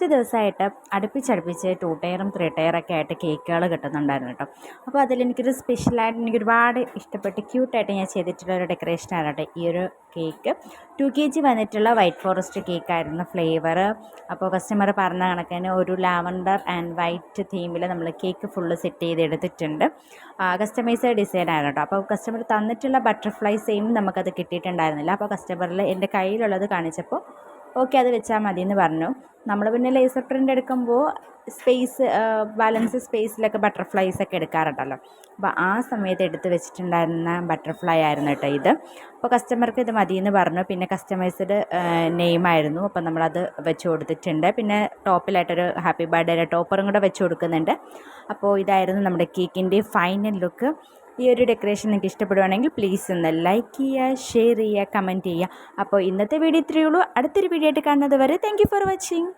First ദിവസമായിട്ട് അടുപ്പിച്ചടുപ്പിച്ച് 2 ടയറും 3 ടയറൊക്കെ ആയിട്ട് കേക്കുകൾ കിട്ടുന്നുണ്ടായിരുന്നു കേട്ടോ. അപ്പോൾ അതിലെനിക്കൊരു സ്പെഷ്യലായിട്ട് എനിക്കൊരുപാട് ഇഷ്ടപ്പെട്ട് ക്യൂട്ടായിട്ട് ഞാൻ ചെയ്തിട്ടുള്ള ഒരു ഡെക്കറേഷനാണ് കേട്ടോ ഈ ഒരു കേക്ക്. 2 kg വന്നിട്ടുള്ള വൈറ്റ് ഫോറസ്റ്റ് കേക്കായിരുന്നു ഫ്ലേവർ. അപ്പോൾ കസ്റ്റമർ പറഞ്ഞ കണക്കിന് ഒരു ലാവൻഡർ ആൻഡ് വൈറ്റ് തീമിൽ നമ്മൾ കേക്ക് ഫുള്ള് സെറ്റ് ചെയ്തെടുത്തിട്ടുണ്ട്. കസ്റ്റമൈസ്ഡ് ഡിസൈനായിരുന്നു കേട്ടോ. അപ്പോൾ കസ്റ്റമർ തന്നിട്ടുള്ള ബട്ടർഫ്ലൈ സെയിം നമുക്കത് കിട്ടിയിട്ടുണ്ടായിരുന്നില്ല. അപ്പോൾ കസ്റ്റമറിൽ എൻ്റെ കയ്യിലുള്ളത് കാണിച്ചപ്പോൾ ഓക്കെ അത് വെച്ചാൽ മതി എന്ന് പറഞ്ഞു. നമ്മൾ പിന്നെ ലേസർ പ്രിൻ്റ് എടുക്കുമ്പോൾ ബാലൻസ് സ്പേസിലൊക്കെ ബട്ടർഫ്ലൈസൊക്കെ എടുക്കാറുണ്ടല്ലോ. അപ്പോൾ ആ സമയത്ത് എടുത്ത് വെച്ചിട്ടുണ്ടായിരുന്ന ബട്ടർഫ്ലൈ ആയിരുന്നു കേട്ടോ ഇത്. അപ്പോൾ കസ്റ്റമർക്ക് ഇത് മതിയെന്ന് പറഞ്ഞു. പിന്നെ കസ്റ്റമൈസ്ഡ് നെയിമായിരുന്നു. അപ്പോൾ നമ്മളത് വെച്ച് കൊടുത്തിട്ടുണ്ട്. പിന്നെ ടോപ്പിലായിട്ടൊരു ഹാപ്പി ബർത്ത്ഡേ ടോപ്പറും കൂടെ വെച്ച് കൊടുക്കുന്നുണ്ട്. അപ്പോൾ ഇതായിരുന്നു നമ്മുടെ കേക്കിൻ്റെ ഫൈനൽ ലുക്ക്. ഈ ഒരു ഡെക്കറേഷൻ നിങ്ങൾക്ക് ഇഷ്ടപ്പെടുവാണെങ്കിൽ പ്ലീസ് ഒന്ന് ലൈക്ക് ചെയ്യുക, ഷെയർ ചെയ്യുക, കമൻറ്റ് ചെയ്യുക. അപ്പോൾ ഇന്നത്തെ വീഡിയോ ഇത്രയേ ഉള്ളൂ. അടുത്തൊരു വീഡിയോ ആയിട്ട് കാണുന്നത് വരെ താങ്ക് യു ഫോർ വാച്ചിങ്.